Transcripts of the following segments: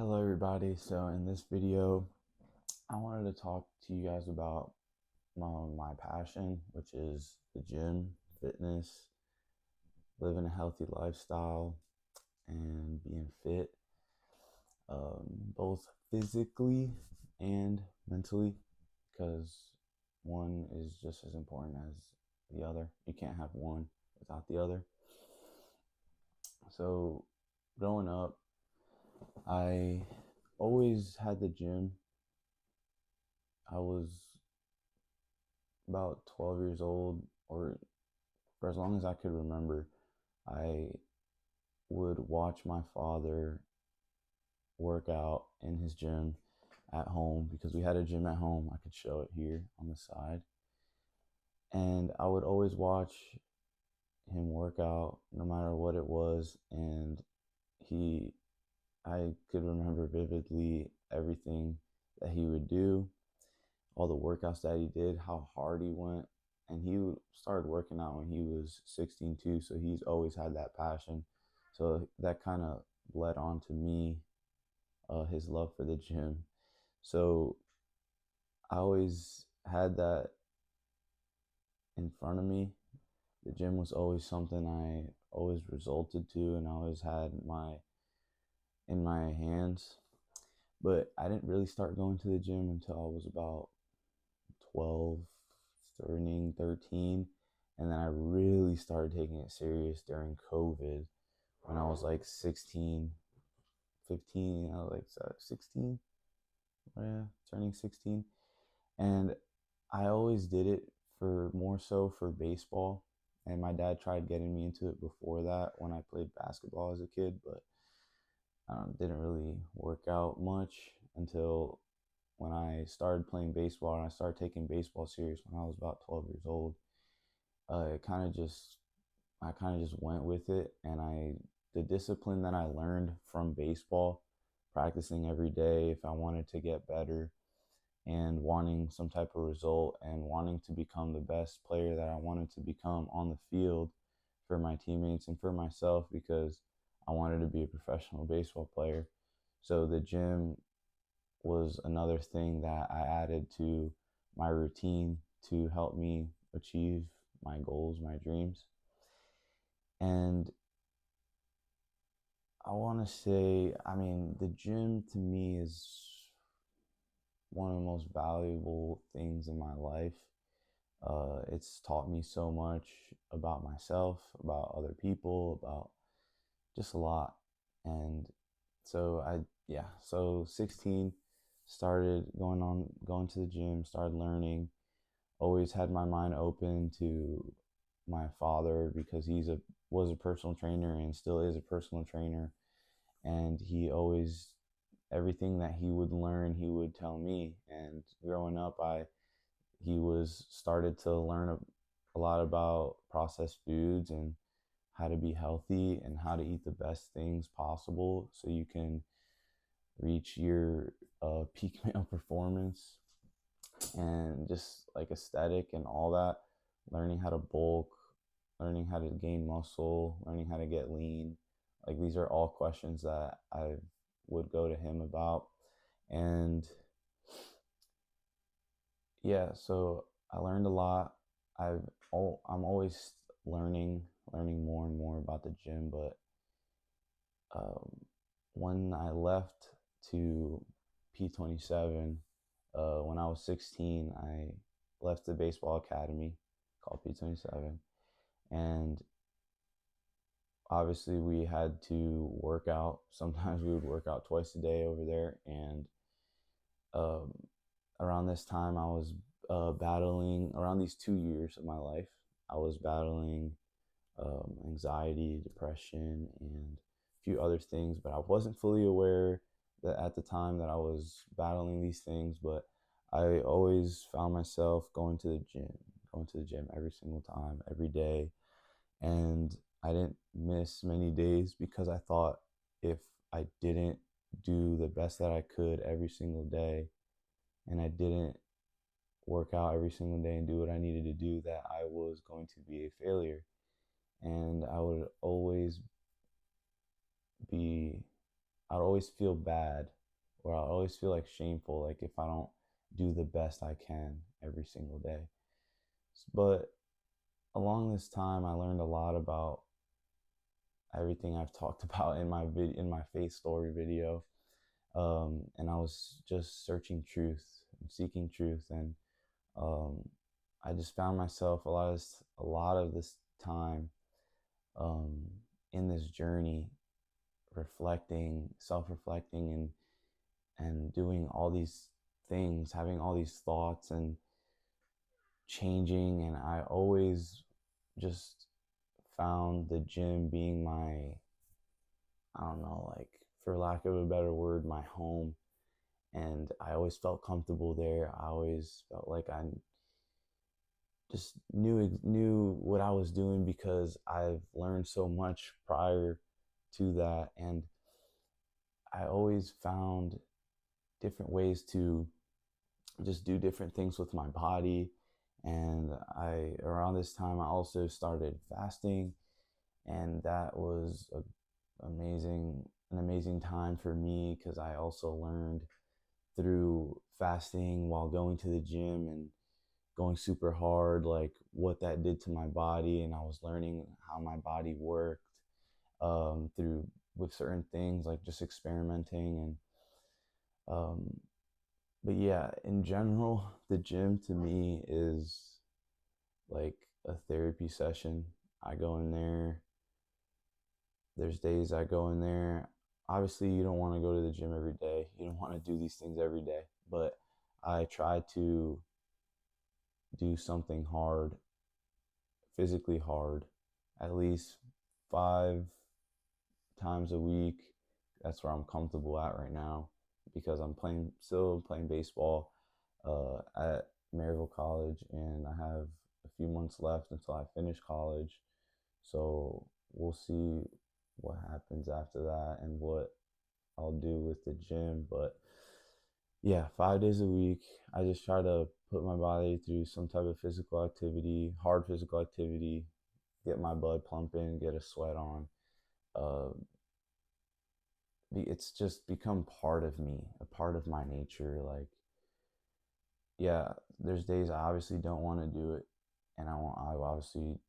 Hello everybody. So in this video, I wanted to talk to you guys about my passion, which is the gym, fitness, living a healthy lifestyle, and being fit, both physically and mentally, because one is just as important as the other. You can't have one without the other. So growing up, I always had the gym. I was about 12 years old, or for as long as I could remember, I would watch my father work out in his gym at home because we had a gym at home. I could show it here on the side. And I would always watch him work out no matter what it was. And he, I could remember vividly everything that he would do, all the workouts that he did, how hard he went. And he started working out when he was 16 too, so he's always had that passion. So that kind of led on to me, his love for the gym. So I always had that in front of me. The gym was always something I always resulted to, and I always had my in my hands. But I didn't really start going to the gym until I was about 12, turning 13. And then I really started taking it serious during COVID when I was like 16, 15. I was like 16, yeah, turning 16. And I always did it for more so for baseball. And my dad tried getting me into it before that when I played basketball as a kid, but didn't really work out much until when I started playing baseball and I started taking baseball serious when I was about 12 years old. It kind of just I kind of just went with it, and the discipline that I learned from baseball, practicing every day if I wanted to get better and wanting some type of result and wanting to become the best player that I wanted to become on the field for my teammates and for myself, because I wanted to be a professional baseball player. So the gym was another thing that I added to my routine to help me achieve my goals, my dreams. And I want to say, I mean, the gym to me is one of the most valuable things in my life. It's taught me so much about myself, about other people, about just a lot. And so 16, started going to the gym, started learning, always had my mind open to my father because was a personal trainer and still is a personal trainer. And he always, everything that he would learn, he would tell me. And growing up, he was started to learn a lot about processed foods and how to be healthy and how to eat the best things possible so you can reach your peak male performance and just like aesthetic and all that. Learning how to bulk, learning how to gain muscle, learning how to get lean. Like these are all questions that I would go to him about. And yeah, so I learned a lot. I'm always learning more and more about the gym. But um, when I left to P27, when I was 16, I left the baseball academy called P27, and obviously we had to work out. Sometimes we would work out twice a day over there, and um, around this time I was battling, around these 2 years of my life, I was battling anxiety, depression, and a few other things, but I wasn't fully aware that at the time that I was battling these things. But I always found myself going to the gym every single time, every day. And I didn't miss many days because I thought if I didn't do the best that I could every single day, and I didn't work out every single day and do what I needed to do, that I was going to be a failure. And be I'd always feel bad, or I'd always feel like shameful, like if I don't do the best I can every single day. But along this time, I learned a lot about everything I've talked about in in my faith story video. And I was just searching truth, seeking truth, and um, I just found myself a lot of this time um, in this journey, reflecting, self-reflecting, and doing all these things, having all these thoughts and changing. And I always just found the gym being my, I don't know, like, for lack of a better word, my home. And I always felt comfortable there. I always felt like I just knew what I was doing because I've learned so much prior to that. And I always found different ways to just do different things with my body. And I around this time I also started fasting, and that was an amazing time for me because I also learned through fasting while going to the gym and going super hard, like what that did to my body. And I was learning how my body worked through with certain things, like just experimenting. And um, but yeah, in general, the gym to me is like a therapy session. I go in there. There's days I go in there. Obviously, you don't want to go to the gym every day. You don't want to do these things every day. But I try to do something hard, physically hard, at least 5 times a week. That's where I'm comfortable at right now because I'm still playing baseball at Maryville College, and I have a few months left until I finish college. So we'll see what happens after that and what I'll do with the gym. But yeah, 5 days a week, I just try to put my body through some type of physical activity, hard physical activity, get my blood pumping, get a sweat on. Uh, it's just become part of me, a part of my nature. Like, yeah, there's days I obviously don't want to do it, and I obviously,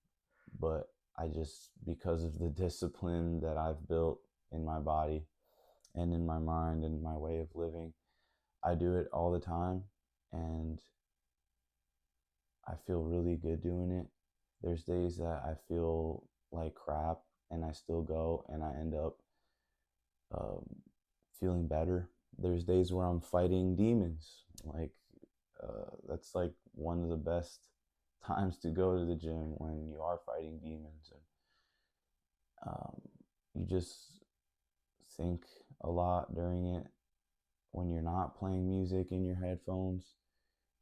but I just, because of the discipline that I've built in my body and in my mind and my way of living, I do it all the time, and I feel really good doing it. There's days that I feel like crap, and I still go, and I end up um, feeling better. There's days where I'm fighting demons. Like, that's like one of the best times to go to the gym, when you are fighting demons. And you just think a lot during it. When you're not playing music in your headphones,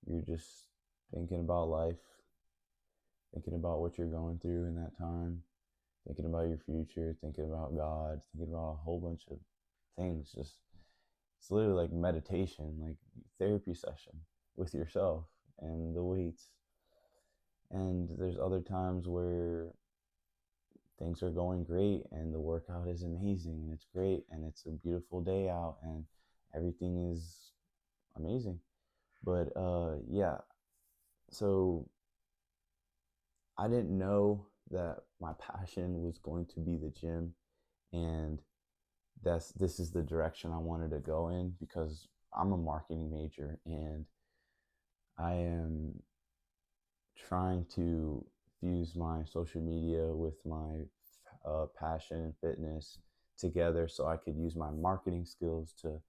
you're just thinking about life, thinking about what you're going through in that time, thinking about your future, thinking about God, thinking about a whole bunch of things. Just, it's literally like meditation, like therapy session with yourself and the weights. And there's other times where things are going great and the workout is amazing and it's great and it's a beautiful day out and everything is amazing. But yeah, so I didn't know that my passion was going to be the gym, and this is the direction I wanted to go in because I'm a marketing major, and I am trying to fuse my social media with my passion and fitness together so I could use my marketing skills to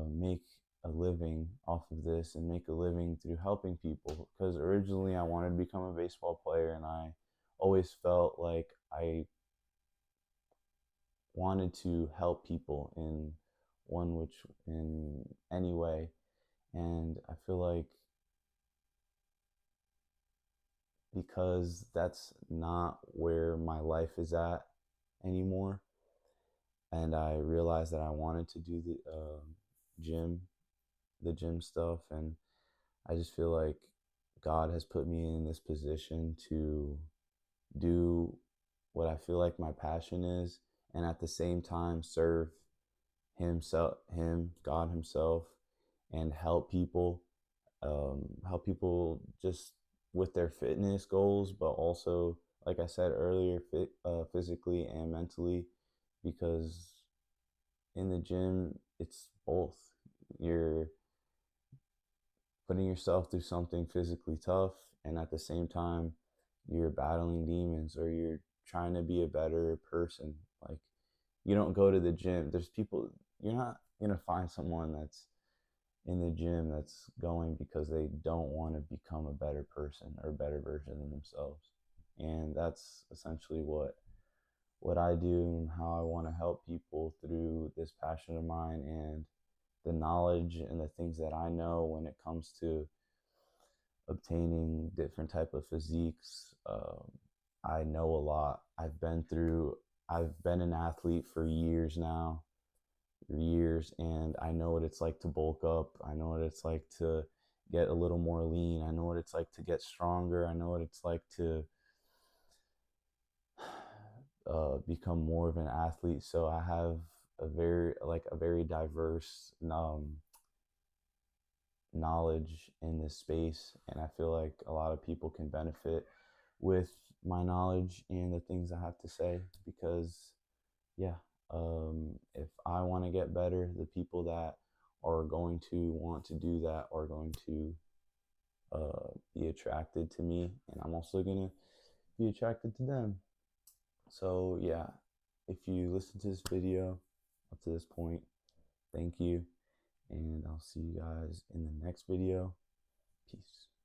make a living off of this and make a living through helping people. Because originally I wanted to become a baseball player, and I always felt like I wanted to help people in in any way. And I feel like because that's not where my life is at anymore, and I realized that I wanted to do gym, the gym stuff, and I just feel like God has put me in this position to do what I feel like my passion is, and at the same time serve God himself, and help people just with their fitness goals, but also, like I said earlier, physically and mentally, because in the gym, it's both. You're putting yourself through something physically tough, and at the same time, you're battling demons, or you're trying to be a better person. Like, you don't go to the gym. There's people, you're not going to find someone that's in the gym that's going because they don't want to become a better person or a better version of themselves. And that's essentially what I do and how I want to help people through this passion of mine and the knowledge and the things that I know when it comes to obtaining different type of physiques. I know a lot. I've been an athlete for years now, years, and I know what it's like to bulk up. I know what it's like to get a little more lean. I know what it's like to get stronger. I know what it's like to become more of an athlete. So I have a very diverse knowledge in this space, and I feel like a lot of people can benefit with my knowledge and the things I have to say, because yeah, if I want to get better, the people that are going to want to do that are going to be attracted to me, and I'm also going to be attracted to them. So yeah, if you listen to this video up to this point, thank you, and I'll see you guys in the next video. Peace.